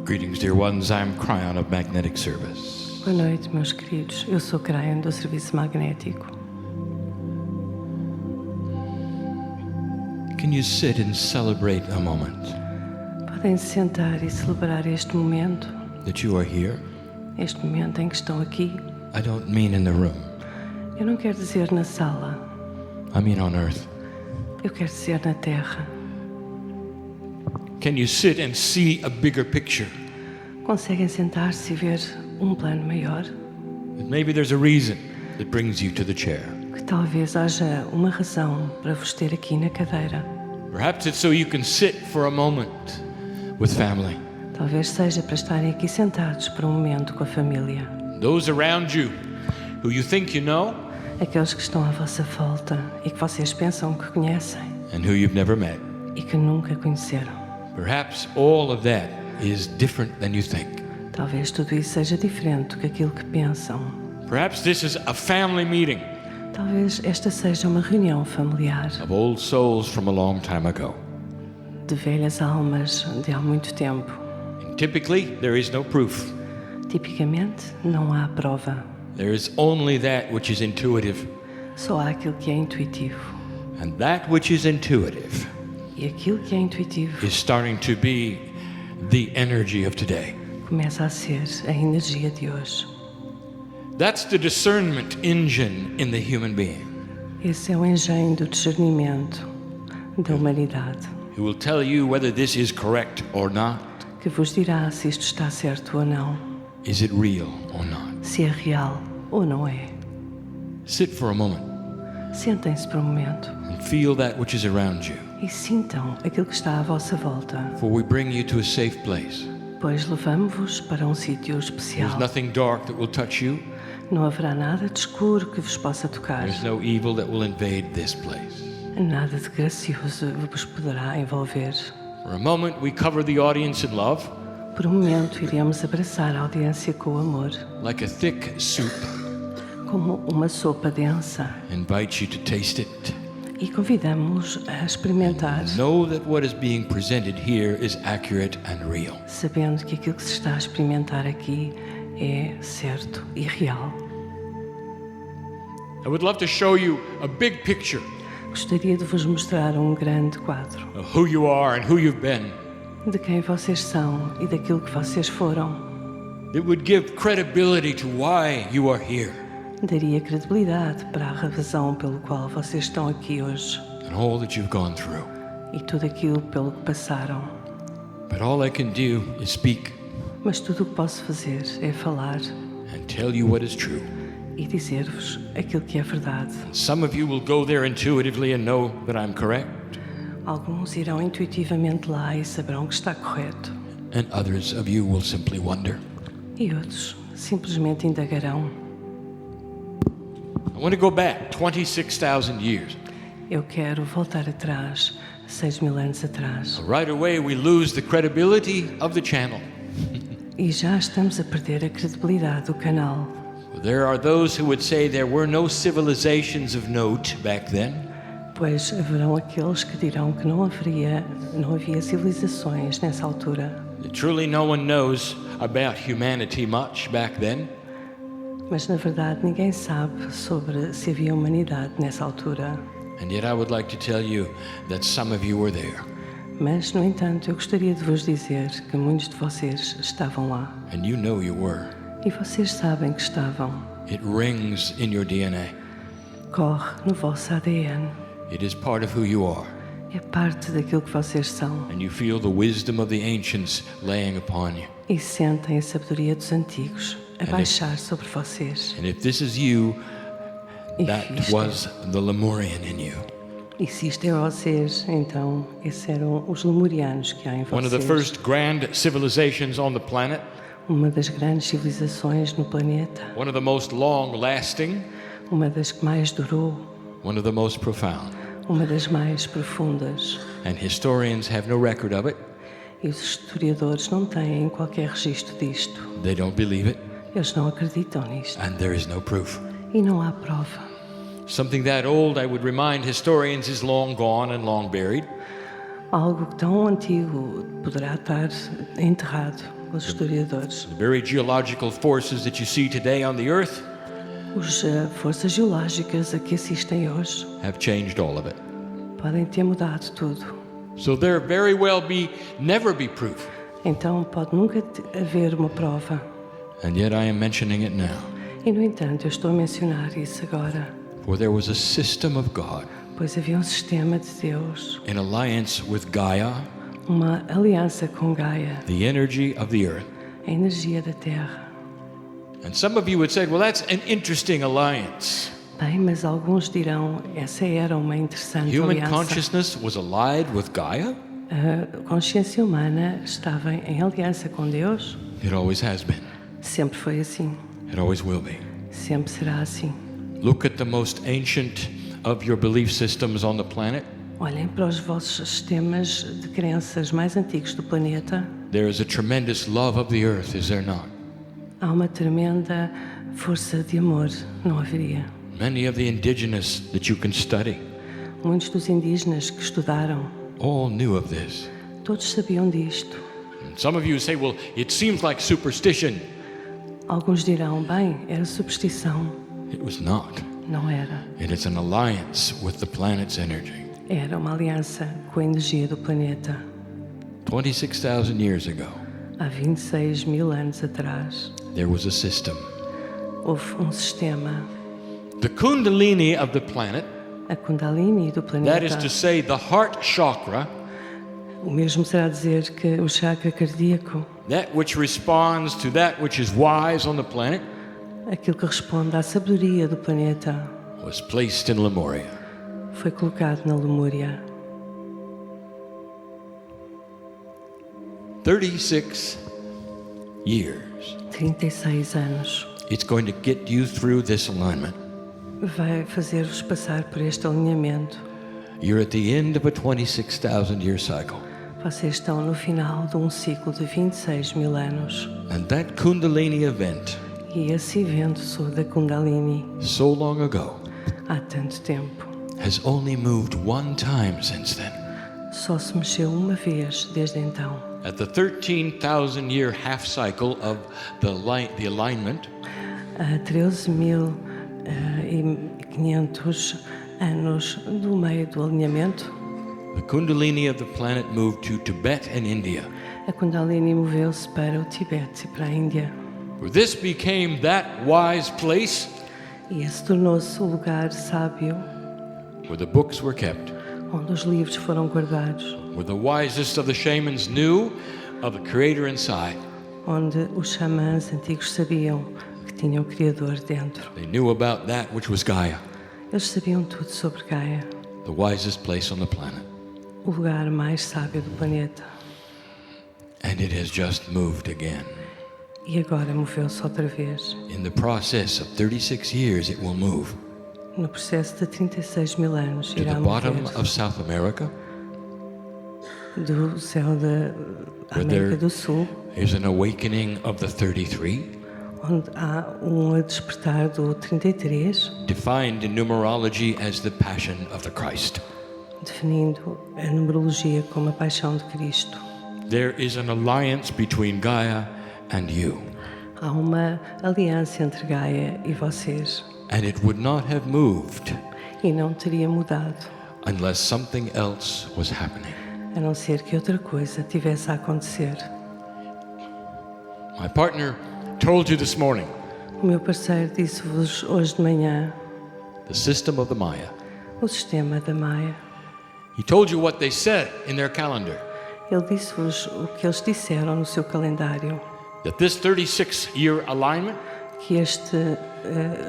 Greetings, dear ones. I'm KRYON of Magnetic Service. Boa noite, meus queridos. Eu sou KRYON do Serviço Magnético. Can you sit and celebrate a moment Podem se sentar e celebrar este momento, that you are here? este momento em que estão aqui. I don't mean in the room. Eu não quero dizer na sala, I mean on earth. eu quero dizer na Terra. Can you sit and see a bigger picture? Conseguem sentar-se e ver um plano maior? That maybe there's a reason that brings you to the chair. Que talvez haja uma razão para vos ter aqui na cadeira. Perhaps it's so you can sit for a moment with family. Talvez seja para estarem aqui sentados por um momento com a família. Those around you who you think you know Aqueles que estão à vossa volta e que vocês pensam que conhecem and who you've never met. e que nunca conheceram. Perhaps all of that is different than you think. Talvez tudo isso seja diferente do que aquilo que pensam. Perhaps this is a family meeting Talvez esta seja uma reunião familiar of old souls from a long time ago. de velhas almas de há muito tempo. And typically, there is no proof. Tipicamente, não há prova. There is only that which is intuitive. Só há aquilo que é intuitivo. And that which is intuitive E aquilo que é intuitivo is starting to be the energy of today. começa a ser a energia de hoje. That's the discernment engine in the human being. Esse é o engenho do discernimento da humanidade, It will tell you whether this is correct or not. que vos dirá se isto está certo ou não, Is it real or not? se é real ou não é. Sit for a moment Sentem-se por um momento and feel that which is around you. e sintam aquilo que está à vossa volta, For we bring you to a safe place. pois levamos-vos para um sítio There's especial. nothing dark that will touch you. Não haverá nada de escuro que vos possa tocar. There's no evil that will invade this place. Nada de gracioso vos poderá envolver. For a moment, we cover the audience in love, Por um momento, iremos abraçar a audiência com amor, like a thick soup, como uma sopa densa, invite you to taste it. e convidamos-los a experimentar, Know that what is being presented here is accurate and real. sabendo que aquilo que se está a experimentar aqui é certo e real. I would love to show you a big picture Gostaria de vos mostrar um grande quadro of who you are and who you've been. de quem vocês são e daquilo que vocês foram. It would give credibility to why you are here Daria credibilidade para a razão pelo qual vocês estão aqui hoje and all that you've gone through. e tudo aquilo pelo que passaram. But all I can do is speak Mas tudo o que posso fazer é falar and tell you what is true. e dizer-vos aquilo que é verdade. Some of you will go there intuitively and know that I'm correct, Alguns irão intuitivamente lá e saberão que está correto. and others of you will simply wonder. E outros simplesmente indagarão. I want to go back 26,000 years. Eu quero voltar atrás, 6.000 anos atrás. Right away, we lose the credibility of the channel. E já estamos a perder a credibilidade do canal. There are those who would say there were no civilizations of note back then. Pois haverão aqueles que dirão que não havia civilizações nessa altura. Truly, no one knows about humanity much back then. Mas na verdade ninguém sabe sobre se havia humanidade nessa altura. And yet I would like to tell you that some of you were there. Mas, no entanto, eu gostaria de vos dizer que muitos de vocês estavam lá. And you know you were. E vocês sabem que estavam. It rings in your DNA. Corre no vosso ADN. It is part of who you are. É parte daquilo que vocês são. And you feel the wisdom of the ancients laying upon you. E sentem a sabedoria dos antigos a baixar sobre vocês. And if this is you, E that isto was the Lemurian in you. E se isto é vocês, então esses eram os lemurianos que há em One of the vocês. first grand civilizations on the planet. Uma das grandes civilizações no planeta. One of the most long-lasting. Uma das que mais durou. One of the most profound. Uma das mais profundas. And historians have no record of it. E os historiadores não têm qualquer registro disto. They don't believe it. Eles não acreditam nisto. And there is no proof. E não há prova. Something that old, I would remind historians, is long gone and long buried. Algo tão antigo poderá estar enterrado. pelos historiadores. The very geological forces that you see today on the earth As forças geológicas a que assistem hoje have changed all of it. podem ter mudado tudo. So there very well never be proof. Então pode nunca haver uma prova. And yet I am mentioning it now. E no entanto eu estou a mencionar isso agora, For there was a system of God pois havia um sistema de Deus, in alliance with Gaia, uma aliança com Gaia, the energy of the earth. a energia da Terra. And some of you would say, well, that's an interesting alliance. Bem, mas alguns dirão, essa era uma interessante Human aliança. consciousness was allied with Gaia. A consciência humana estava em aliança com Deus. It always has been. Sempre foi assim. It always will be. Sempre será assim. Look at the most ancient of your belief systems on the planet. Olhem para os vossos sistemas de crenças mais antigos do planeta. There is a tremendous love of the earth, is there not? Há uma tremenda força de amor, não haveria? Many of the indigenous that you can study Muitos dos indígenas que estudaram, all knew of this. todos sabiam disto. And some of you say, well, it seems like superstition. Alguns dirão, bem, era superstição. It was not. Não era. It is an alliance with the planet's energy. Era uma aliança com a energia do planeta. 26,000 years ago, Há 26 mil anos atrás, there was a system. houve um sistema, The Kundalini of the planet, a Kundalini do that is planeta. to say, the heart chakra, O mesmo será dizer que o chakra cardíaco, that which responds to that which is wise on the planet, aquilo que responde à sabedoria do planeta, was placed in Lemuria. foi colocado na Lemúria. 36 years. 36 anos. It's going to get you through this alignment. Vai fazer-vos passar por este alinhamento. You're at the end of a 26,000 year cycle. Vocês estão no final de um ciclo de 26 mil anos. And that Kundalini event, E esse evento da Kundalini, so long ago, há tanto tempo, has only moved one time since then. só se mexeu uma vez desde então. At the 13,000 year half cycle of the alignment, Há 13.500 anos do meio do alinhamento, the Kundalini of the planet moved to Tibet and India, a Kundalini moveu-se para o Tibete e para a Índia. where this became that wise place E esse tornou-se o lugar sábio where the books were kept, onde os livros foram guardados, where the wisest of the shamans knew of the Creator inside. onde os xamãs antigos sabiam que tinham o Criador dentro. They knew about that which was Gaia, Eles sabiam tudo sobre Gaia, the wisest place on the planet. o lugar mais sábio do planeta. And it has just moved again. E agora moveu-se outra vez. In the process of 36 years, it will move No processo de 36 mil anos, to irá the bottom mover of South America. do céu da Where América there do Sul, is an awakening of the 33, onde há despertar do 33, defined in numerology as the Passion of the Christ. definindo a numerologia como a paixão de Cristo. There is an alliance between Gaia and you, Há uma aliança entre Gaia e vocês, and it would not have moved e não teria mudado, unless something else was happening. a não ser que outra coisa tivesse a acontecer. My partner told you this morning O meu parceiro disse-vos hoje de manhã the system of the Maya. o sistema da Maia. He told you what they said in their calendar, Ele disse-vos o que eles disseram no seu calendário, that this 36-year alignment que este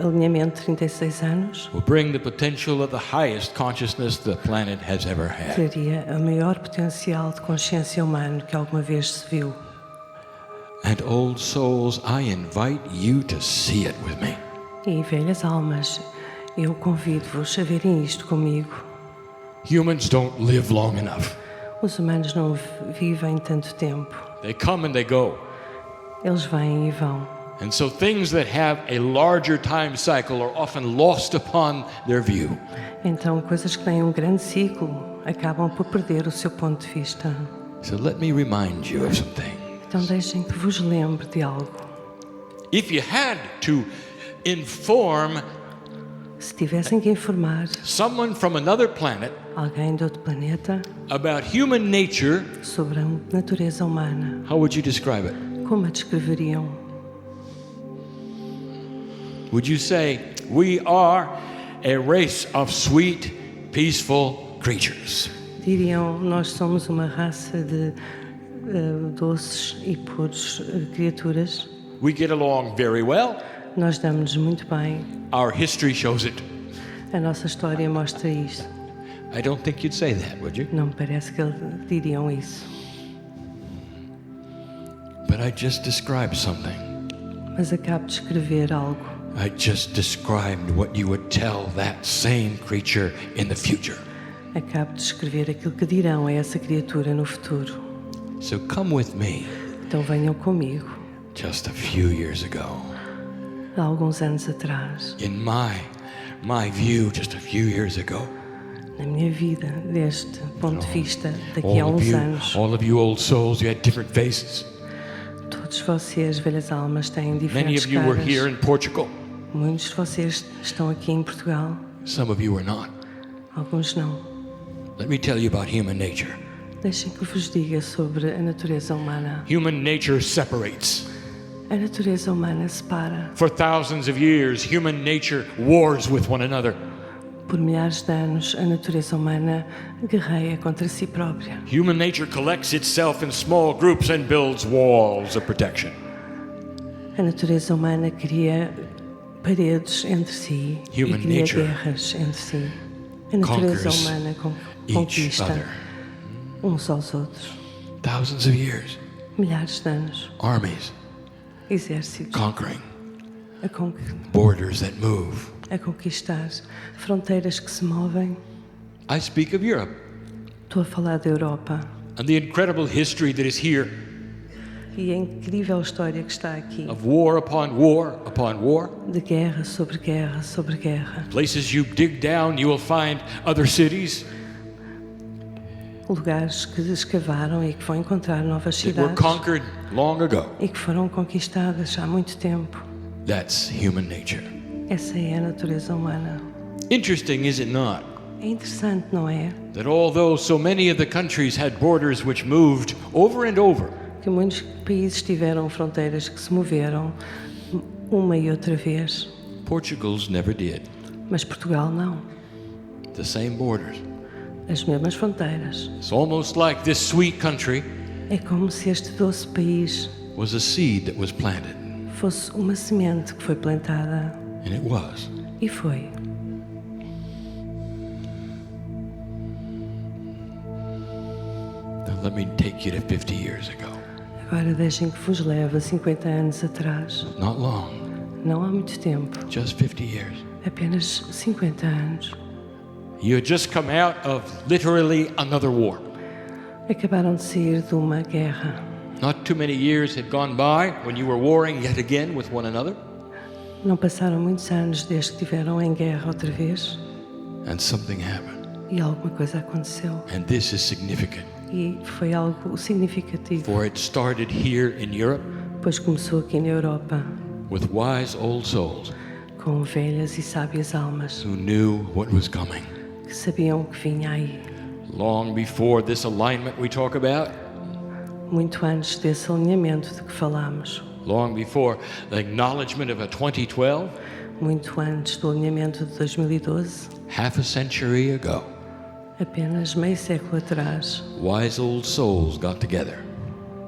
alinhamento de 36 anos will bring the potential of the highest consciousness the planet has ever had. traria o maior potencial de consciência humana que alguma vez se viu. And old souls, I invite you to see it with me. E velhas almas, eu convido-vos a verem isto comigo. Humans don't live long enough. Os humanos não vivem tanto tempo. They come and they go. Eles vêm e vão. And so things that have a larger time cycle are often lost upon their view. Então, coisas que têm um grande ciclo acabam por perder o seu ponto de vista. So let me remind you of something. Então deixem que vos lembre de algo. If you had to inform Se tivessem que informar someone from another planet alguém de outro planeta about human nature, sobre a natureza humana, how would you describe it? como a descreveriam? Would you say, we are a race of sweet, peaceful creatures? Diriam, nós somos uma raça de doces e puros criaturas. We get along very well. Nós damos-nos muito bem. Our history shows it. A nossa história mostra isto. I don't think you'd say that, would you? Não me parece que diriam isso. But I just described something. Mas acabo de escrever algo. I just described what you would tell that same creature in the future. Acabo de escrever aquilo que dirão a essa criatura no futuro. So come with me. Então venham comigo. Just a few years ago, Há alguns anos atrás, in my view, just a few years ago, na minha vida, deste ponto de vista, daqui a uns anos, all of you old souls, you had different faces. todos vocês, velhas almas, têm Many diferentes of you were here caras. in Portugal. Muitos de vocês estão aqui em Portugal, Some of you were not. alguns não. Let me tell you about human nature. Deixem que vos diga sobre a natureza humana. Human nature separates. A natureza humana separa. For thousands of years, human nature wars with one another. Por milhares de anos, a natureza humana guerreia contra si própria. Human nature collects itself in small groups and builds walls of protection. A natureza humana cria paredes entre si Human e cria nature guerras entre si. A natureza conquers humana each conquista other. uns aos outros. Thousands of years, Milhares de anos, armies exércitos conquering, a borders that move. conquistar, fronteiras que se movem. I speak of Europe Estou a falar da Europa and the incredible history that is here e a incrível história que está aqui, of war upon war upon war. de guerra sobre guerra sobre guerra. Places you dig down, you will find other cities Lugares que escavaram e que vão encontrar novas that were cidades conquered long ago. e que foram conquistadas há muito tempo. That's human nature. Essa é a natureza humana. Interesting, is it not, É interessante, não é? that although so many of the countries had borders which moved over and over, Que muitos países tiveram fronteiras que se moveram uma e outra vez, Portugal's never did. mas Portugal não. The same borders. As mesmas fronteiras. It's almost like this sweet country É como se este doce país was a seed that was planted, fosse uma semente que foi plantada. and it was. E foi. Now let me take you to 50 years ago. Agora deixem que vos leve a 50 anos atrás. Not long, Não há muito tempo. just 50 years. Apenas 50 anos. You had just come out of literally another war. Acabaram de sair de uma guerra. Not too many years had gone by when you were warring yet again with one another, Não passaram muitos anos desde que estiveram em guerra outra vez. and something happened. E alguma coisa aconteceu. And this is significant, E foi algo significativo. for it started here in Europe Pois começou aqui na Europa, with wise old souls com velhas e sábias almas who knew what was coming. que sabiam o que vinha aí. Long before this alignment we talk about, Muito antes desse alinhamento de que falámos. long before the acknowledgement of a 2012, Muito antes do alinhamento de 2012. half a century ago, Apenas meio século atrás, wise old souls got together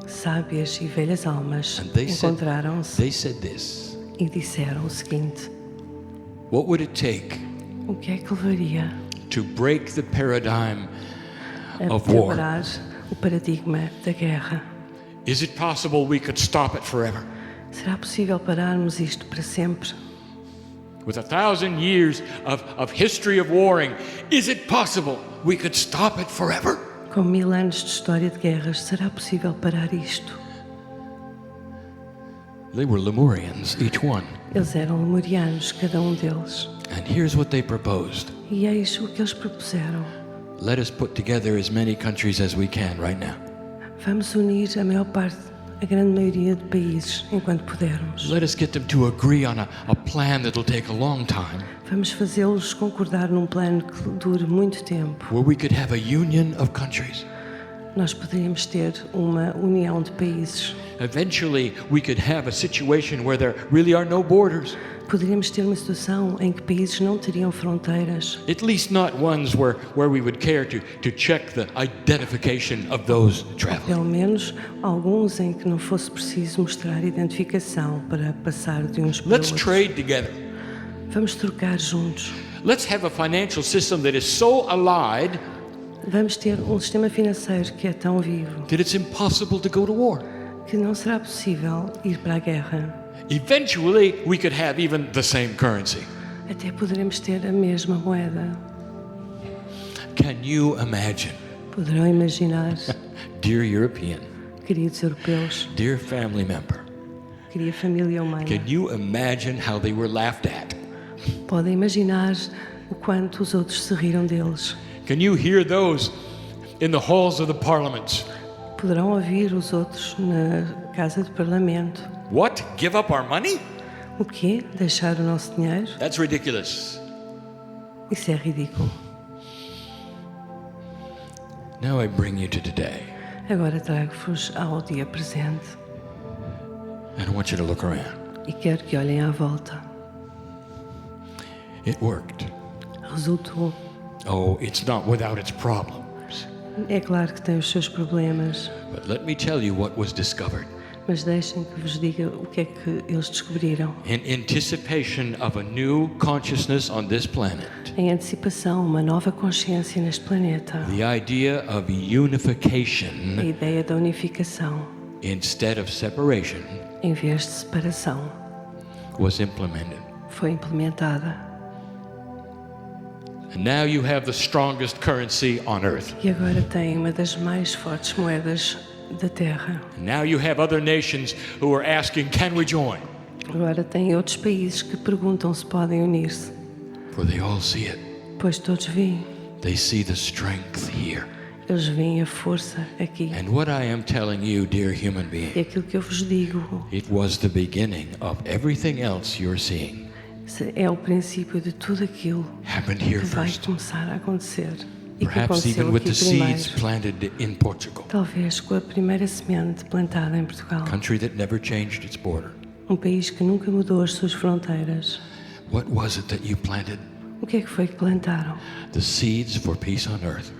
sábias e velhas almas and they encontraram-se said this: e disseram o seguinte: what would it take o que é que levaria to break the paradigm a of war? quebrar o paradigma da guerra? Is it possible we could stop it forever? Será possível pararmos isto para sempre? With 1,000 years of history of warring, is it possible we could stop it forever? Com 1000 anos de história de guerras, será possível parar isto? They were Lemurians, each one. Eles eram lemurianos, cada um deles. And here's what they proposed. E eis o que eles propuseram. Let us put together as many countries as we can right now. Vamos unir a maior parte, a grande maioria de países enquanto pudermos. Let us get them to agree on a plan that'll take a long time, Vamos fazê-los concordar num plano que dure muito tempo. where we could have a union of countries. Nós poderíamos ter uma união de países. Eventually, we could have a situation where there really are no borders. Poderíamos ter uma situação em que países não teriam fronteiras. At least not ones where we would care to check the identification of those traveling. Pelo menos alguns em que não fosse preciso mostrar identificação para passar de uns para Let's outros. trade together. Vamos trocar juntos. Let's have a financial system that is so allied Vamos ter um sistema financeiro que é tão vivo that it's impossible to go to war. que não será possível ir para a guerra. Eventually, we could have even the same currency. Até poderemos ter a mesma moeda. Can you imagine, Poderão imaginar, dear European, queridos europeus, dear family member, querida família humana, can you imagine how they were laughed at? podem imaginar o quanto os outros se riram deles. Can you hear those in the halls of the parliaments? Poderão ouvir os outros na casa de parlamento. What? Give up our money? O quê? Deixar o nosso dinheiro? That's ridiculous. Isso é ridículo. Now I bring you to today, Agora trago-vos ao dia presente and I want you to look around. e quero que olhem à volta. It worked. Resultou. Oh, it's not without its problems. É claro que tem os seus problemas, But let me tell you what was discovered. mas deixem que vos diga o que é que eles descobriram. In anticipation of a new consciousness on this planet, Em antecipação, uma nova consciência neste planeta. the idea of A unification ideia da unificação, instead of separation em vez de separação, was implemented. foi implementada. And now you have the strongest currency on earth. E agora tem uma das mais fortes moedas da Terra. And now you have other nations who are asking, can we join? Agora tem outros países que perguntam se podem unir-se, For they all see it. pois todos veem. They see the strength here. Eles veem a força aqui. And what I am telling you, dear human E being, aquilo que eu vos digo it was the beginning of everything else you're seeing. é o princípio de tudo aquilo Happened here que vai first. começar a acontecer. E que Perhaps aconteceu even with aqui the seeds primeiro. planted in Portugal, Talvez com a primeira semente plantada em Portugal. a country that never changed its border. Um país que nunca mudou as suas fronteiras. What was it that you planted? O que é que foi que plantaram? The seeds for peace on earth.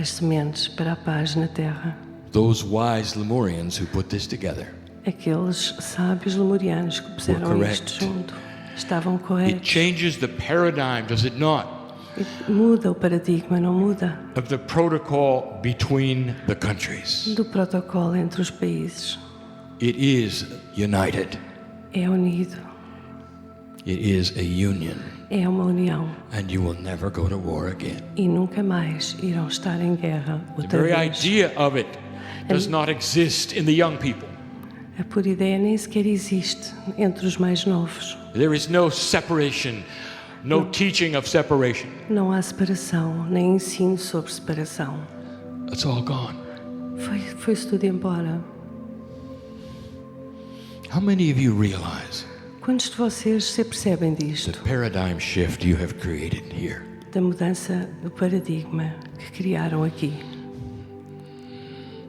As sementes para a paz na terra. Those wise Lemurians who put this together. Aqueles sábios lemurianos que puseram Were isto correct. junto estavam It corretos. changes the paradigm, does it not, Muda o paradigma, não muda? of the protocol between the countries. Do protocolo entre os países. It is united. É unido. It is a union. É uma união. And you will never go to war again. E nunca mais irão estar em guerra The outra very vez. idea of it does not exist in the young people. A pura ideia nem sequer existe entre os mais novos. There is no separation, no teaching of separation. Não há separação, nem ensino sobre separação. It's all gone. Foi-se tudo embora. How many of you realize Quantos de vocês se percebem the disto? paradigm shift you have created here? Da mudança do paradigma que criaram aqui.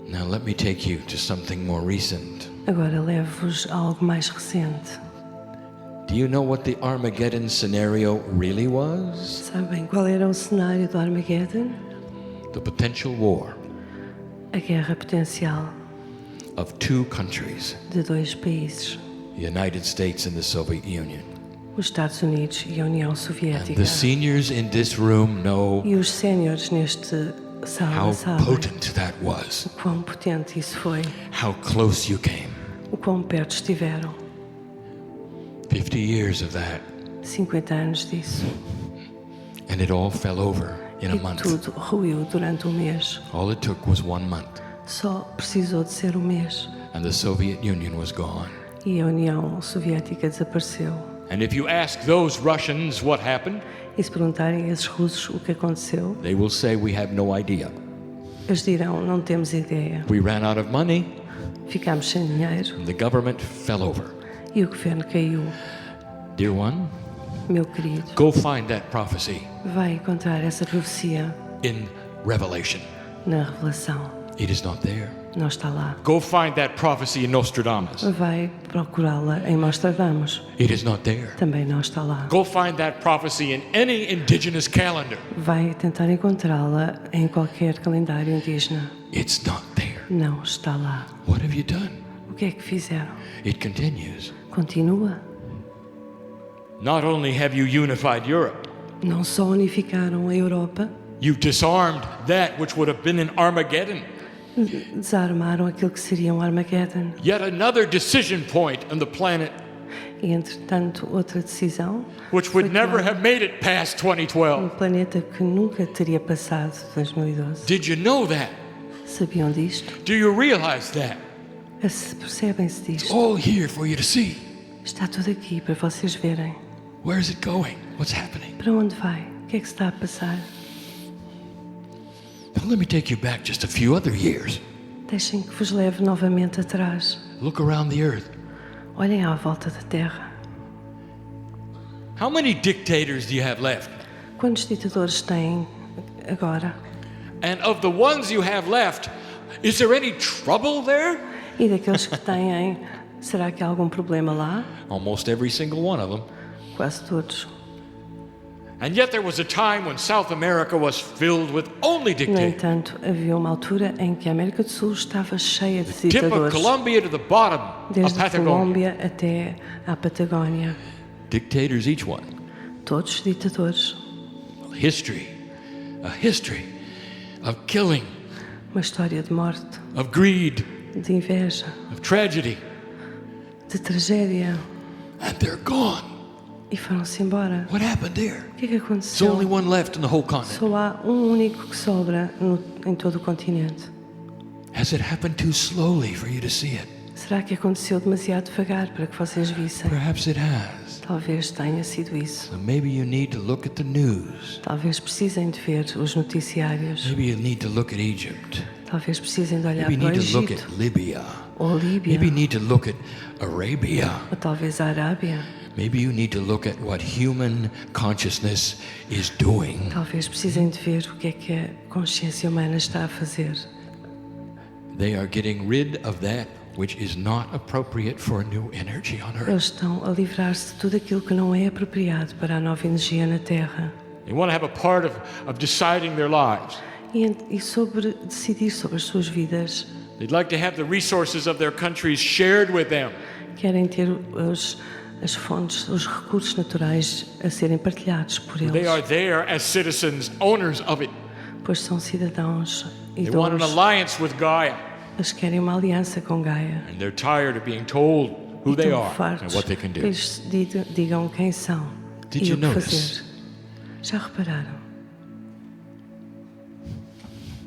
Now let me take you to something more recent. Agora levo-vos a algo mais recente. Do you know what the Armageddon scenario really was? Sabem qual era o cenário do Armageddon? The potential war A guerra potencial of two countries, de dois países, the United States and the Soviet Union. os Estados Unidos e a União And Soviética. the seniors in this room know E os séniores neste sala how sabem potent that was, o quão potente isso foi, how close you came. o quão perto estiveram. 50 years of that, 50 anos disso. and it all fell over in a E month. tudo ruiu durante um mês. All it took was 1 month, Só precisou de ser um mês. and the Soviet Union was gone. E a União Soviética desapareceu. And if you ask those Russians what happened, E se perguntarem a esses russos o que aconteceu, they will say, we have no idea. eles dirão, não temos ideia. We ran out of money, Ficámos sem dinheiro and the government fell over. e o governo caiu. Dear one, Meu querido, go find that prophecy vai encontrar essa profecia in Revelation. na Revelação. It is not there. Não está lá. Go find that prophecy in Nostradamus. Vai procurá-la em Nostradamus. It is not there. Também não está lá. Go find that prophecy in any indigenous calendar. Vai tentar encontrá-la em qualquer calendário indígena. It's not there. Não está lá. What have you done? O que é que fizeram? It continues. Continua. Not only have you unified Europe, Não só unificaram a Europa, you've disarmed that which would have been in Armageddon. desarmaram aquilo que seria um Armageddon. Yet another decision point on the planet E, entretanto, outra decisão, which would foi never tomada have made it past 2012. um planeta que nunca teria passado 2012. Did you know that? Sabiam disto? Do you realize that? Percebem-se It's disto? all here for you to see. Está tudo aqui para vocês verem. Where is it going? What's happening? Para onde vai? O que é que se está a passar? Now let me take you back just a few other years. Deixem que vos leve novamente atrás. Look around the earth. Olhem à volta da Terra. How many dictators do you have left? Quantos ditadores têm agora? And of the ones you have left, is there any trouble there? E daqueles que têm, será que há algum problema lá? Almost every single one of them. Quase todos. And yet there was a time when South America was filled with only No dictators. entanto, havia uma altura em que a América do Sul estava cheia de Tip of ditadores. Colombia to the bottom of Desde a Patagonia. Colômbia até à Patagónia. Dictators each one. Todos ditadores. A history of killing, Uma história de morte, of greed, de inveja, of tragedy. de tragédia. And they're gone. E foram-se embora. What happened there? O que é que There's aconteceu? only one left in the whole continent. Só há um único que sobra em todo o continente. Has it happened too slowly for you to see it? Será que aconteceu demasiado devagar para que vocês vissem? Perhaps it has. Talvez tenha sido isso. So maybe you need to look at the news. Talvez precisem de ver os noticiários. Maybe you need to look at Egypt. Talvez precisem de olhar Maybe you para o need to look Egito at Libya. ou Líbia, Maybe you need to look at Arabia. ou talvez a Arábia. Maybe you need to look at what human consciousness is doing. Talvez precisem de ver o que é que a consciência humana está a fazer. They are getting rid of that which is not appropriate for new energy on earth. Eles estão a livrar-se de tudo aquilo que não é apropriado para a nova energia na Terra. They want to have a part of deciding their lives. E sobre decidir sobre as suas vidas. They'd like to have the resources of their countries shared with them. Querem ter as fontes, os recursos naturais a serem partilhados por They are eles. there as citizens, owners of it. Pois são cidadãos e They want an donos. alliance with Gaia. Eles querem uma aliança com Gaia. And they're tired of being told who they Estão are and fartos what they can que do. eles digam quem são Did e you o que notice? fazer. Já repararam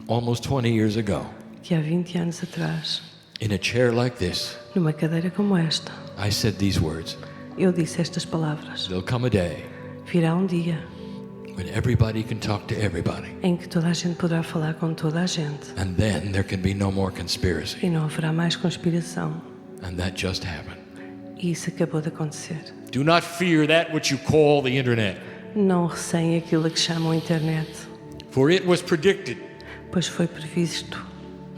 Almost 20 years ago, que há 20 anos atrás, in a chair like this, numa cadeira como esta, I said these words. eu disse estas palavras. There'll come a day Virá um dia when everybody can talk to everybody. em que toda a gente poderá falar com toda a gente And then there can be no more conspiracy. e não haverá mais conspiração. And that just happened. E isso acabou de acontecer. Do not fear that which you call the internet, Não receiem aquilo a que chamam internet, for it was predicted. pois foi previsto.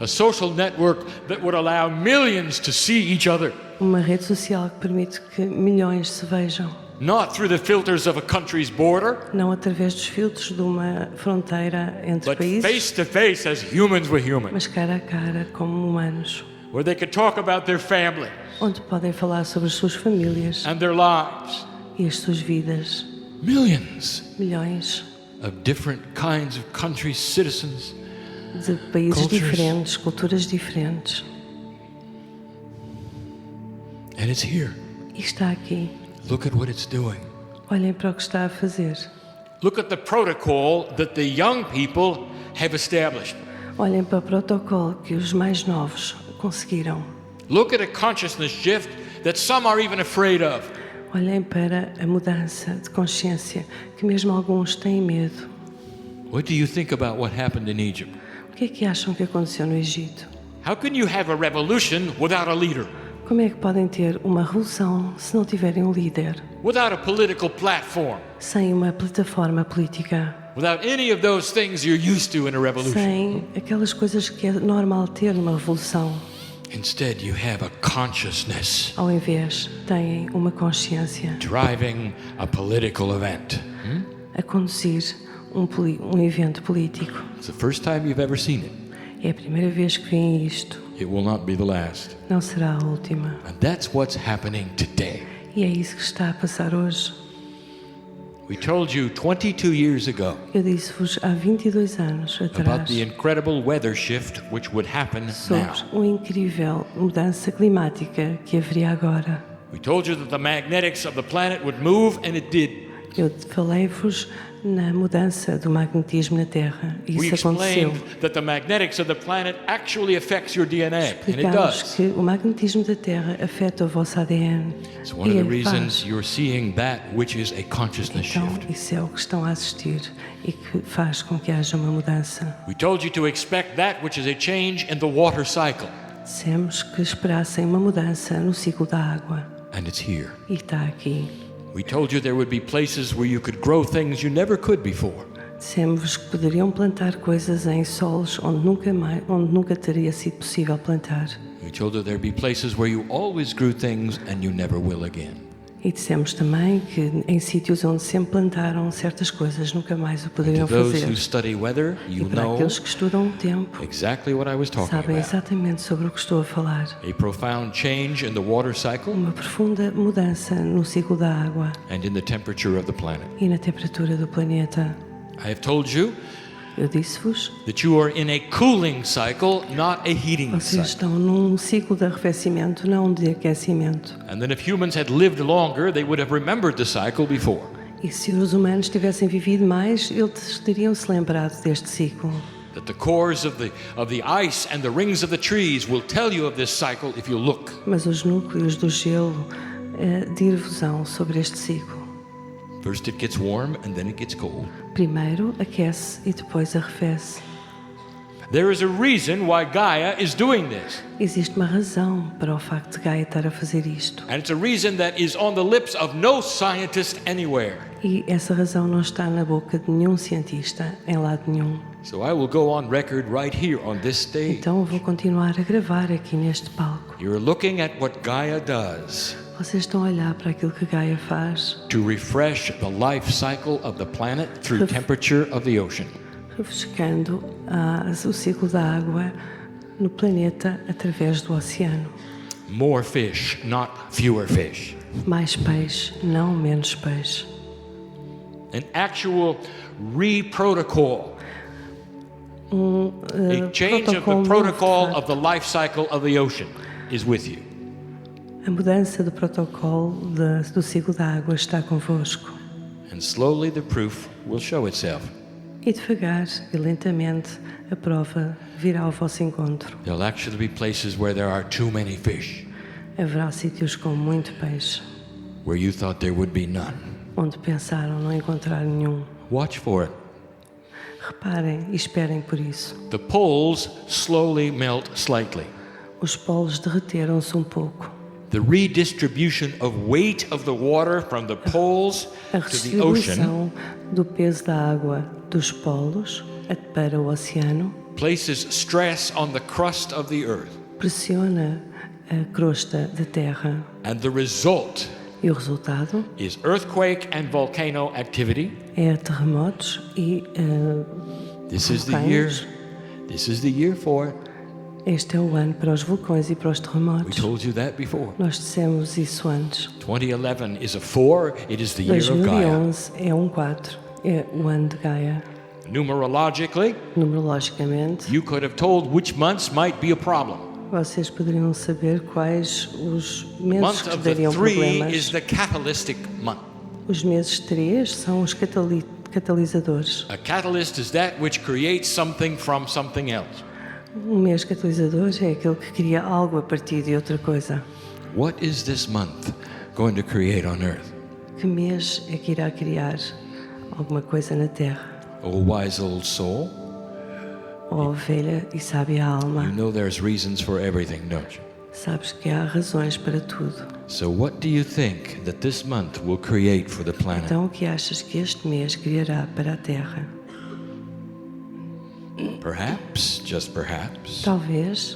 A social network that would allow millions to see each other, Uma rede social que permite que milhões se vejam, not through the filters of a country's border, não através dos filtros de uma fronteira entre but países, face to face as humans with humans, mas cara a cara como humanos, where they could talk about their family onde podem falar sobre as suas famílias and their lives. e as suas vidas. Millions Milhões of different kinds of countries, citizens. de países Cultures. diferentes, culturas diferentes. And it's here. E está aqui. Look at what it's doing. Olhem para o que está a fazer. Look at the protocol that the young people have established. Olhem para o protocolo que os mais novos conseguiram. Look at a consciousness shift that some are even afraid of. Olhem para a mudança de consciência que mesmo alguns têm medo. What do you think about what happened in Egypt? O que é que acham que aconteceu no Egito? How can you have a revolution without a leader? Como é que podem ter uma revolução se não tiverem um líder? Without a political platform? Sem uma plataforma política? Without any of those things you're used to in a revolution? Sem aquelas coisas que é normal ter numa revolução? Instead, you have a consciousness Ao invés, têm uma consciência driving a political event. a conduzir um evento político. It's the first time you've ever seen it. É a primeira vez que veem isto. It will not be the last. Não será a última. And that's what's happening today. E é isso que está a passar hoje. We told you 22 years ago Eu disse-vos há 22 anos about atrás the incredible weather shift which would happen sobre now. uma incrível mudança climática que haveria agora. We told you that the magnetics of the planet would move, and it did. Eu falei-vos na mudança do magnetismo na Terra e We isso aconteceu. explained that the magnetics of the planet actually affects your DNA, and it Explicámos does. que o magnetismo da Terra afeta o vosso ADN. It's one of E the ele faz. reasons you're seeing that which is a consciousness Então, shift. isso é o que estão a assistir e que faz com que haja uma mudança. We told you to expect that which is a change in the water cycle, Dissemos que esperassem uma mudança no ciclo da água and it's here. e está aqui. We told you there would be places where you could grow things you never could before. Dissemos que poderiam plantar coisas em solos onde nunca teria sido possível plantar. We told you there'd be places where you always grew things and you never will again. E dissemos também que em sítios onde sempre plantaram certas coisas nunca mais o To poderiam those fazer. who study weather, E you para know aqueles que estudam o tempo, exactly what I was talking sabem about. exatamente sobre o que estou a falar. A profound change in the water cycle Uma profunda mudança no ciclo da água and in the temperature of the planet. e na temperatura do planeta. I have told you Eu disse-vos, that you are in a cooling cycle, not a heating vocês cycle. estão num ciclo de arrefecimento, não de aquecimento. And then if humans had lived longer, they would have remembered the cycle before. E se os humanos tivessem vivido mais, eles teriam se lembrado deste ciclo. That the cores of the ice and the rings of the trees will tell you of this cycle if you look. Mas os núcleos do gelo dir-vos-ão sobre este ciclo. First it gets warm and then it gets cold. Primeiro aquece e depois arrefece. There is a reason why Gaia is doing this. Existe uma razão para o facto de Gaia estar a fazer isto. And it's a reason that is on the lips of no scientist anywhere. E essa razão não está na boca de nenhum cientista, em lado nenhum. So I will go on record right here on this stage. Então eu vou continuar a gravar aqui neste palco. You're looking at what Gaia does Vocês estão a olhar para aquilo que Gaia faz, to refresh the life cycle of the planet through temperature of the ocean. refrescando o ciclo da água no planeta através do oceano. More fish, not fewer fish. Mais peixe, não menos peixe. An actual re-protocol. A change of the protocol of the life cycle of the ocean is with you. A mudança do protocolo do ciclo da água está convosco. And slowly the proof will show itself. E devagar e lentamente a prova virá ao vosso encontro. There'll actually be places where there are too many fish, Haverá sítios com muito peixe, where you thought there would be none. onde pensaram não encontrar nenhum. Watch for it. Reparem e esperem por isso. The poles slowly melt slightly. Os polos derreteram-se pouco. The redistribution of weight of the water from the poles A to the ocean redistribuição do peso da água dos polos para o oceano places stress on the crust of the earth. pressiona a crosta da Terra. And the result E o resultado is earthquake and volcano activity. é terremotos e This is the year. vulcões. This is the year for it. Este é o ano para os vulcões e para os We terremotos. told you that before. Nós dissemos isso antes. 2011 is a 4. It is the year of Gaia. 2011 é 4. É o ano de Gaia. Numerologically, Numerologicamente, you could have told which months might be a problem. vocês poderiam saber quais os meses Month que of the dariam 3 problemas. is the catalytic month. Os meses 3 são os catalisadores. A catalyst is that which creates something from something else. Um mês catalisador é aquele que cria algo a partir de outra coisa. What is this month going to create on earth? Que mês é que irá criar alguma coisa na Terra? Oh, wise old soul, ó ovelha e sábia alma. You know there's reasons for everything, don't you? Sabes que há razões para tudo. So what do you think that this month will create for the planet? Então o que achas que este mês criará para a Terra? Perhaps, just perhaps, Talvez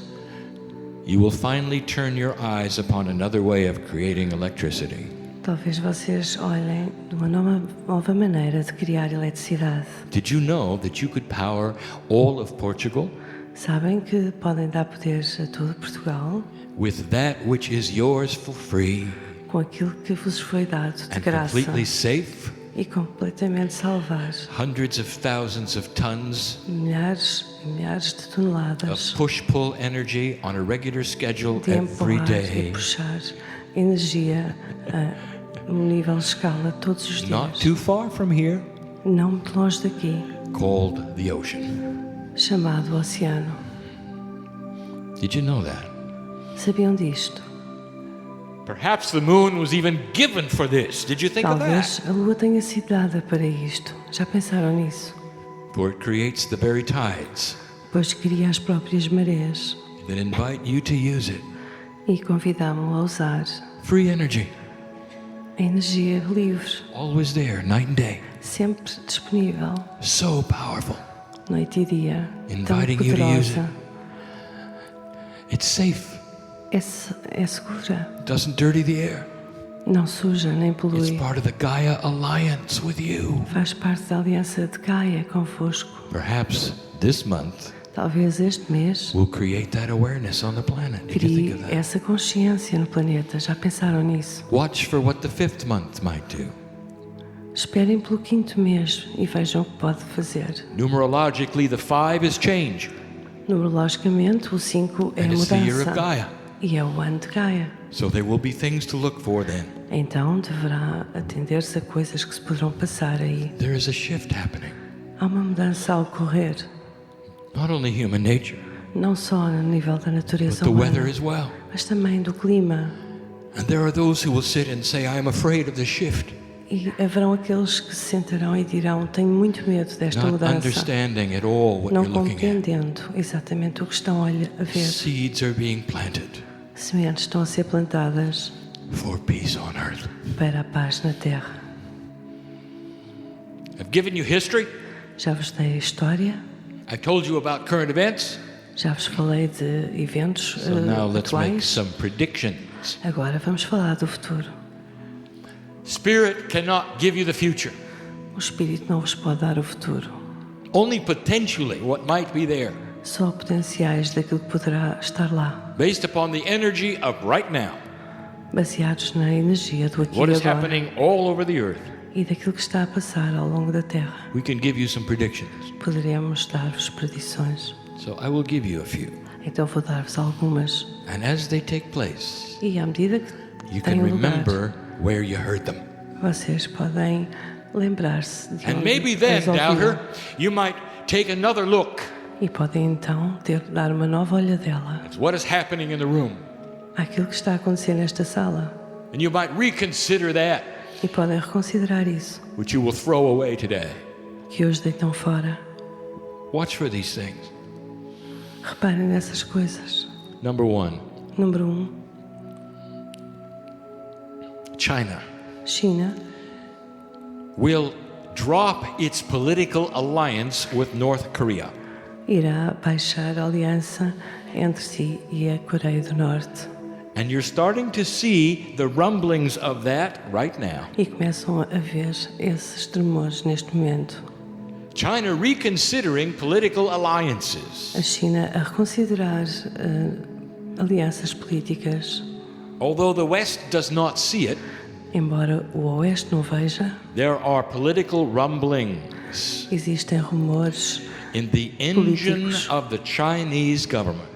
you will finally turn your eyes upon another way of creating electricity. Talvez vocês olhem de uma nova maneira de criar eletricidade. Did you know that you could power all of Portugal Sabem que podem dar poderes a todo Portugal with that which is yours for free com aquilo que vos foi dado de and graça completely safe? e completamente salvar Hundreds of thousands of tons milhares e milhares de of toneladas push-pull energy on a regular schedule de every empurrar e day. puxar energia a um nível de escala todos os Not dias. too far from here, Não muito longe daqui, called the ocean. chamado oceano. Did you know that? Sabiam disto? Perhaps the moon was even given for this. Did you think of that? Talvez a lua tenha sido dada para isto. Já pensaram nisso? For it creates the very tides Pois cria as próprias marés that invite you to use it. e convidamo-o a usar Free energy, a energia livre, always there, night and day. sempre disponível, So powerful. noite e dia, tão Inviting you to use poderosa. It's safe. É segura, Doesn't dirty the air. não suja nem It's polui. part of the Gaia alliance with you. Faz parte da aliança de Gaia convosco. Perhaps this month Talvez este mês will create that awareness on the planet. Did you think crie of that? essa consciência no planeta. Já pensaram nisso? Watch for what the fifth month might do. Esperem pelo quinto mês e vejam o que pode fazer. Numerologically, the 5 is change, Numerologicamente, o 5 é and it's the year of mudança Gaia. e é o ano de Gaia. So there will be things to look for then. Então deverá atender-se a coisas que se poderão passar aí. There is a shift happening. Há uma mudança a ocorrer, Not only human nature, não só no nível da but natureza the weather humana, as well. mas também do clima. And there are those who will sit and say, I am afraid of the shift, E haverão aqueles que se sentarão e dirão: tenho muito medo desta not mudança, understanding at all what não you're looking at. compreendendo exatamente o que estão a ver. Seeds are being planted Sementes estão a ser plantadas for peace on earth. para a paz na terra. I've given you history. Já vos dei a história, I've told you about current events. já vos falei de eventos So now let's make atuais. some predictions. Agora vamos falar do futuro. Spirit cannot give you the future. O Espírito não vos pode dar o futuro, Only potentially what might be there, só potenciais daquilo que poderá estar lá, based upon the energy of right now. baseados na energia do aqui What e is agora happening all over the earth. e daquilo que está a passar ao longo da Terra. We can give you some predictions. Poderemos dar-vos predições. So I will give you a few. Então vou dar-vos algumas. And as they take place, E à medida que you can têm lugar, remember where you heard them. vocês podem lembrar-se de And onde maybe then, as ouviram. doubter, you might take another look E podem então dar uma nova olhadela at what is happening in the room. àquilo que está a acontecer nesta sala. And you might reconsider that, E podem reconsiderar isso, which you will throw away today. que hoje deitam fora. Watch for these things. Reparem nessas coisas. Number 1, Número 1, China China will drop its political alliance with North Korea. irá baixar a aliança entre si e a Coreia do Norte. And you're starting to see the rumblings of that right now. E começam a ver esses tremores neste momento. China reconsidering political alliances. A China a reconsiderar alianças políticas. Although the West does not see it, Embora o Oeste não veja, there are political rumblings existem rumores in the engine Políticos. of the Chinese government,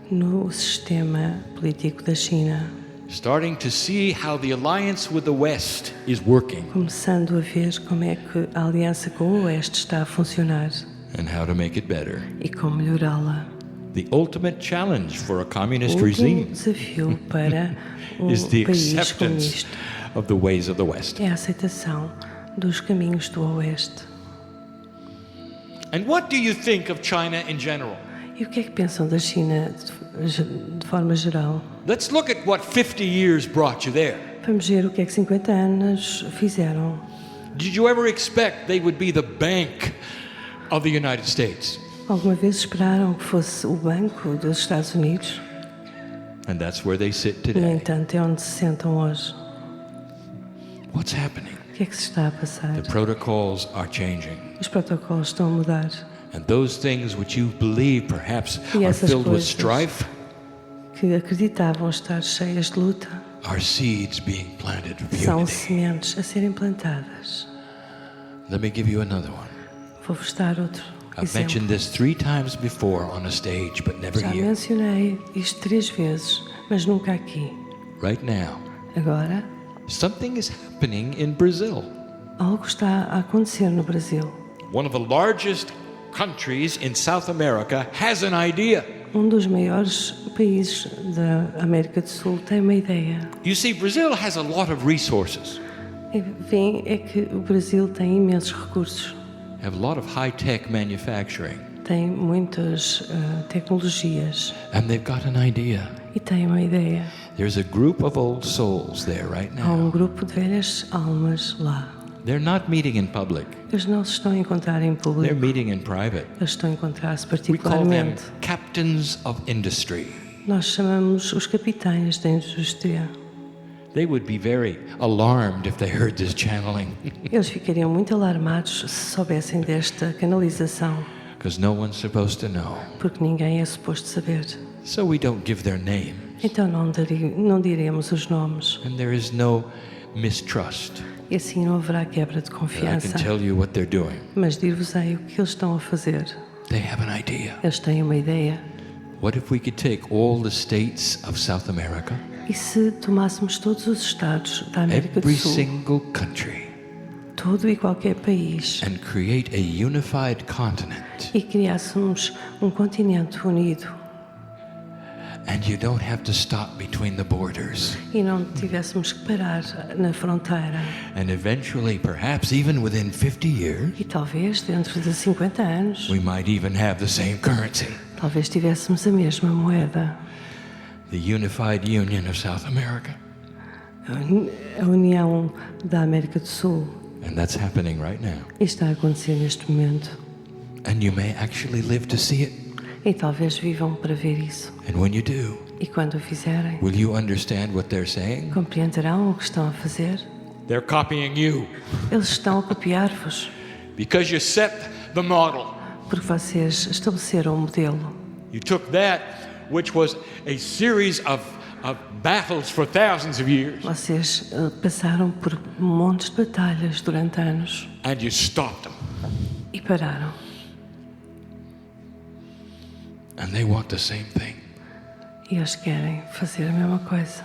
no sistema político da China, starting to see how the alliance with the West is working começando a ver como é que a aliança com o Oeste está a funcionar and how to make it better. e como melhorá-la. The ultimate challenge for a communist O último regime desafio para is the país acceptance comunista of the ways of the West. é a aceitação dos caminhos do Oeste. And what do you think of China in general? E o que é que pensam da China de forma geral? Let's look at what 50 years brought you there. Vamos ver o que é que 50 anos fizeram. Did you ever expect they would be the bank of the United States? Alguma vez esperaram que fosse o banco dos Estados Unidos? And that's where they sit No today. entanto, é onde se sentam hoje. What's happening? O que é que se está a passar? The protocols are changing. Os protocolos estão a mudar. And those things which you believe perhaps E are essas filled with coisas strife que acreditavam estar cheias de luta are seeds being planted of são unity. sementes a serem plantadas. Let me give you another one. Vou-vos dar outro I've exemplo. mentioned this 3 times before on a stage, but never Já here. mencionei isto 3 vezes, mas nunca aqui. Right now, Agora, something is happening in Brazil. algo está a acontecer no Brasil. One of the largest countries in South America has an idea. Dos maiores países da América do Sul tem uma ideia. You see, Brazil has a lot of resources, E vem é que o Brasil tem imensos recursos, have a lot of high-tech manufacturing, tem muitas tecnologias and they've got an idea. e tem uma ideia. There's a group of old souls there right Há now. grupo de velhas almas lá. They're not meeting in public. Eles não se estão a encontrar em They're público, meeting in private. eles estão a encontrar-se We call them particularmente. captains of industry. Nós chamamos os capitães da indústria. They would be very alarmed if they heard this channeling, Eles ficariam muito alarmados se soubessem desta canalização, because no one's supposed to know. porque ninguém é suposto saber. So we don't give their name, Então não diremos os nomes. and there is no mistrust. E assim não haverá quebra de But I confiança. can tell you what they're doing. Mas dir-vos-ei o que eles estão a fazer. They have an idea. Eles têm uma ideia. What if we could take all the states of South America, E se tomássemos todos os estados da América do every Sul, single country, todo e qualquer país, and create a unified continent? e criássemos um continente unido, And you don't have to stop between the borders. e não tivéssemos que parar na fronteira, And eventually, perhaps even within 50 years, e talvez dentro de 50 anos, we might even have the same currency, talvez tivéssemos a mesma moeda. the Unified Union of South America. A União da América do Sul. And that's happening right now. E está a acontecer neste momento. And you may actually live to see it. E talvez vivam para ver isso. And when you do, E quando o fizerem, will you understand what they're saying? compreenderão o que estão a fazer. They're copying you Eles estão a copiar-vos, because you set the model. porque vocês estabeleceram o modelo. You took that, which was a series of battles for thousands of years, Vocês passaram por montes de batalhas durante anos and you stopped them. e pararam. And they want the same thing. E eles querem fazer a mesma coisa.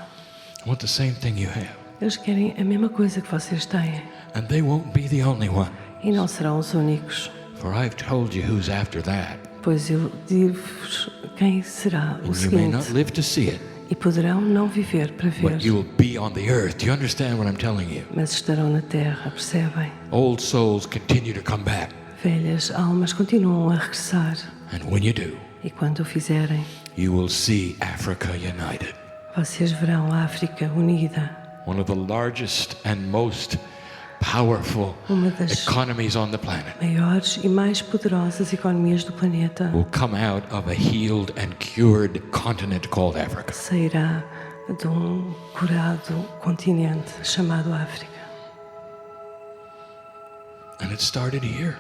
Want the same thing you have. Eles querem a mesma coisa que vocês têm. And they won't be the only one. E não serão os únicos. For I've told you who's after that. Pois eu digo-vos quem será o And you may not seguinte. live to see it, E poderão não viver para ver, but you'll be on the earth. Do you understand what I'm telling you? mas estarão na terra, percebem? Old souls continue to come back. Velhas almas continuam a regressar. And when you do, E quando o fizerem, you will see Africa united. vocês verão a África unida. One of the largest and most powerful Uma das economies on the planet maiores e mais poderosas economias do planeta will come out of a healed and cured continent called Africa. sairá de curado continente chamado África. And it started here.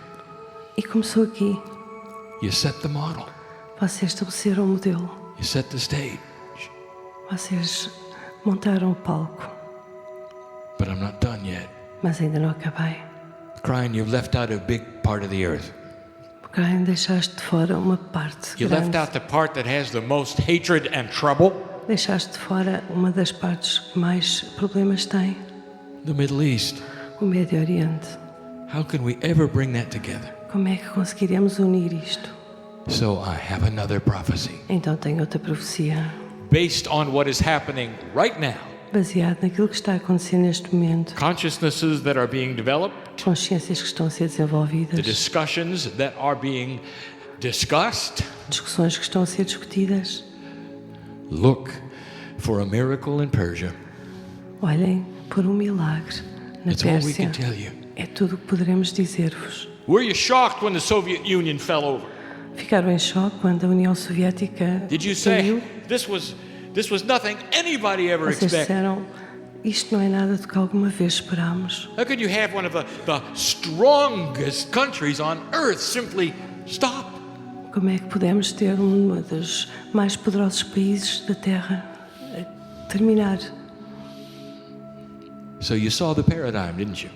E começou aqui. You set the model. Vocês estabeleceram o modelo. You set the stage. Vocês montaram o palco. But I'm not done yet. Mas ainda não acabei. KRYON, you've left out a big part of the earth. Brian, deixaste de fora uma parte You left grande. out the part that has the most hatred and trouble, Deixaste de fora uma das partes que mais problemas tem. the Middle East. O Médio Oriente. How can we ever bring that together? Como é que conseguiremos unir isto? So I have another prophecy Então tenho outra profecia. based on what is happening right now. baseado naquilo que está a acontecer neste momento, consciousnesses that are being developed, consciências que estão a ser the desenvolvidas, discussions that are being discussed. discussões que estão a ser discutidas. Look for a miracle in Persia. Olhem por um milagre na That's all we Pérsia. can tell you. É tudo o que poderemos dizer-vos. Were you shocked when the Soviet Union fell over? Ficaram em choque quando a União Soviética Did you say caiu? this was nothing anybody ever Vocês expected? disseram, isto não é nada do que alguma vez esperámos. How could you have one of the strongest countries on earth simply stop? Como é que podemos ter um dos mais poderosos países da Terra a terminar? So you saw the paradigm, didn't you?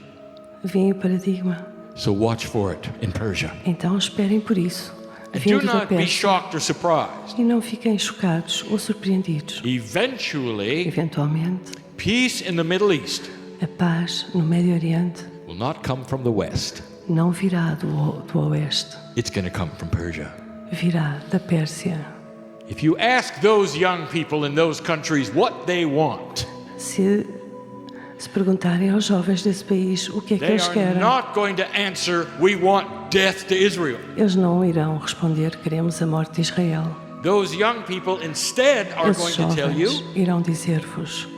Vem o paradigma. So watch for it in Persia. Então esperem por isso. And do Vindo da not be Pérsia. shocked or surprised. E não fiquem chocados ou surpreendidos. Eventually, Eventualmente, peace in the Middle East a paz no Médio Oriente will not come from the West. não virá do Oeste. It's going to come from Persia. Virá da Pérsia. If you ask those young people in those countries what they want, Se perguntarem aos jovens desse país o que é que they eles are querem, not going to answer, "We want death to Israel." eles não irão responder, queremos a morte de Israel. Those young people instead are going Esses to tell you jovens irão dizer-vos,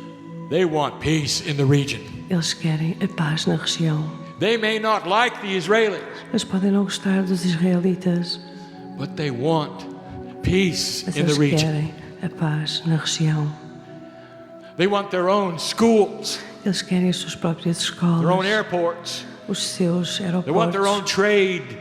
they want peace in the region. eles querem a paz na região. They may not like the Israelis, Eles podem não gostar dos israelitas, but they want peace mas in the eles region. querem a paz na região. They want their own schools, Eles querem as suas próprias their own escolas, airports. os seus They want their own aeroportos, trade.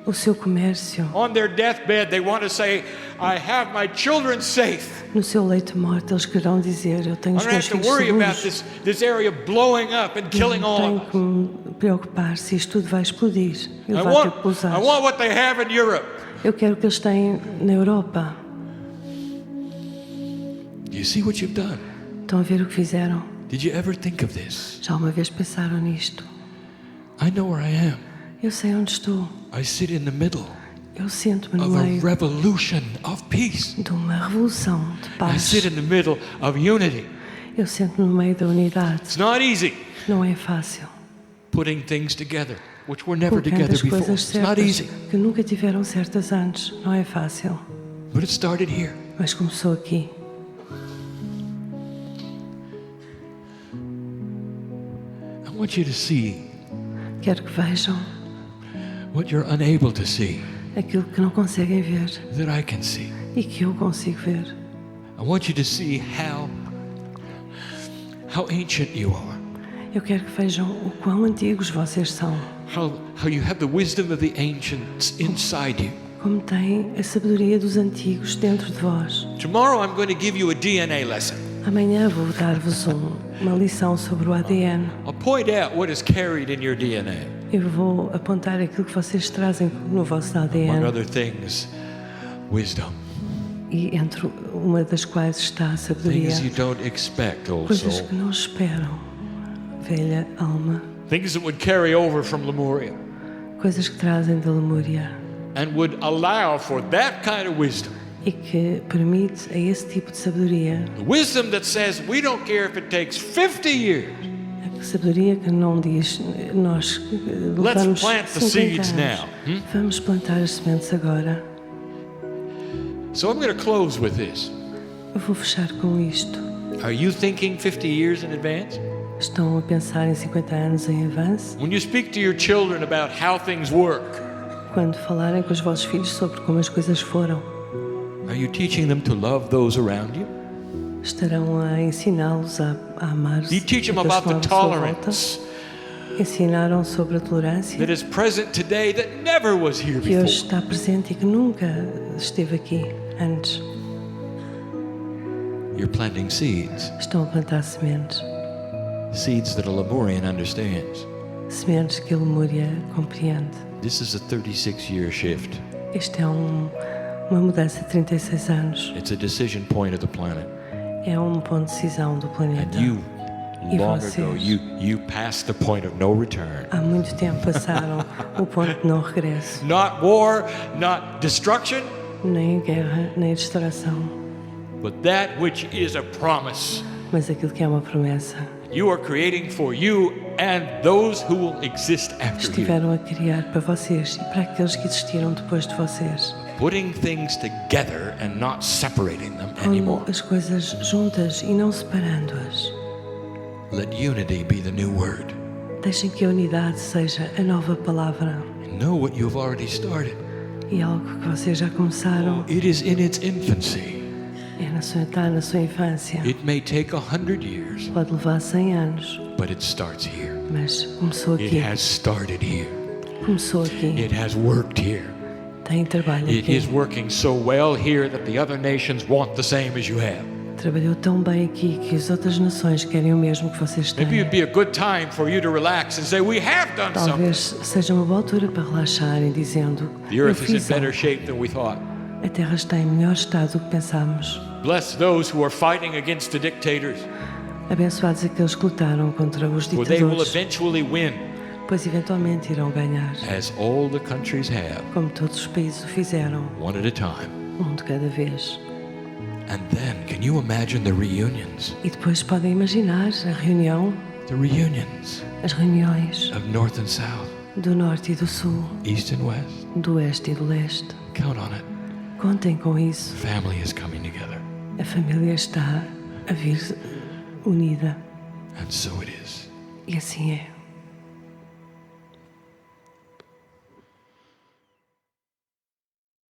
o seu comércio. On their deathbed, they want to say, "I have my children safe. No seu leito de morte, eles querão dizer, eu tenho I os don't meus have to filhos worry about seguros. this area blowing up and killing all Não of tenho us. que me preocupar se isto tudo vai explodir e I levar want, tudo pelos I ares. want what they have in Europe." Eu quero o que eles têm na Europa. Do you see what you've done? Estão a ver o que fizeram? Did you ever think of this? Já uma vez pensaram nisto? I know where I am. Eu sei onde estou. I sit in the middle Eu sento-me no of a meio revolution of peace. de uma revolução de I paz. sit in the middle of unity. Eu sento-me no meio da unidade. It's not easy Não é fácil. putting things together, which were never Colocando together as before. coisas It's not certas easy, que nunca tiveram certas antes. Não é fácil. but it started here. Mas começou aqui. I want you to see Quero que vejam what you're unable to see aquilo que não conseguem ver that I can see. e que eu consigo ver. I want you to see how ancient you are, Eu quero que vejam o quão antigos vocês são. how you have the wisdom of the ancients inside you. Como têm a sabedoria dos antigos dentro de vós. Tomorrow I'm going to give you a DNA lesson. Amanhã vou dar-vos uma lição sobre o ADN. I'll point out what is carried in your DNA. Eu vou apontar aquilo que vocês trazem no vosso Among ADN. other things, wisdom. E entre uma das quais está a sabedoria. Things you don't expect, old Coisas soul. que não esperam, velha alma. Things that would carry over from Lemuria Coisas que trazem da Lemúria. and would allow for that kind of wisdom. E que permite a esse tipo de sabedoria. The wisdom that says we don't care if it takes 50 years. A sabedoria que não diz nós Let's levamos plant the 50 seeds anos. now. Vamos plantar as sementes agora. So I'm going to close with this. Eu vou fechar com isto. Are you thinking 50 years in advance? Estão a pensar em 50 anos em avanço? When you speak to your children about how things work, Quando falarem com os vossos filhos sobre como as coisas foram, are you teaching them to love those around you? estarão a ensiná-los a amar Do you teach them aqueles about que the estão à sua volta? tolerance Ensinaram sobre a tolerância that is present today that never was here que hoje before? está presente e que nunca esteve aqui antes. You're planting seeds, Estão a plantar sementes. seeds that a Lemurian understands. Sementes que a Lemúria compreende. This is a 36-year shift. Este é uma mudança de 36 anos. It's a decision point of the planet. É um ponto de decisão do planeta. And you, E long vocês? ago, you passed the point of no return. Há muito tempo passaram o ponto de não regresso. Not war, not destruction, Nem guerra, nem distração. but that which is a promise. mas aquilo que é uma promessa. You are creating for you and those who will exist after you. Estiveram a criar para vocês e para aqueles que existiram depois de vocês. Putting things together and not separating them Pondo anymore. as coisas juntas e não separando-as. Let unity be the new word. Deixem que a unidade seja a nova palavra. And know what you have already started. E algo que vocês já começaram It is in its infancy. está na sua infância. It may take 100 years, Pode levar 100 anos, but it starts here. mas começou It aqui. has started here. Começou aqui. It has worked here. Tem trabalho It is aqui. working so well here that the other nations want the same as you have. Trabalhou tão bem aqui que as outras nações querem o mesmo que vocês Maybe it'd têm. be a good time for you to relax and say, we have done something. Talvez seja uma boa altura para relaxarem, dizendo: The eu earth is in fiz better algo. shape than we thought. A Terra está em melhor estado do que pensámos. Bless those who are fighting against the dictators, Abençoados aqueles que lutaram contra os for they will ditadores, eventually win, pois eventualmente irão ganhar, as all the countries have, como todos os países o fizeram, one at a time. um de cada vez. And then, can you imagine the reunions? E depois podem imaginar a reunião, The reunions as reuniões of North and South, do Norte e do Sul, East and West. do Oeste e do Leste. Count on it. Contem com isso. Family is coming together. A família está a vir unida. And so it is. E assim é.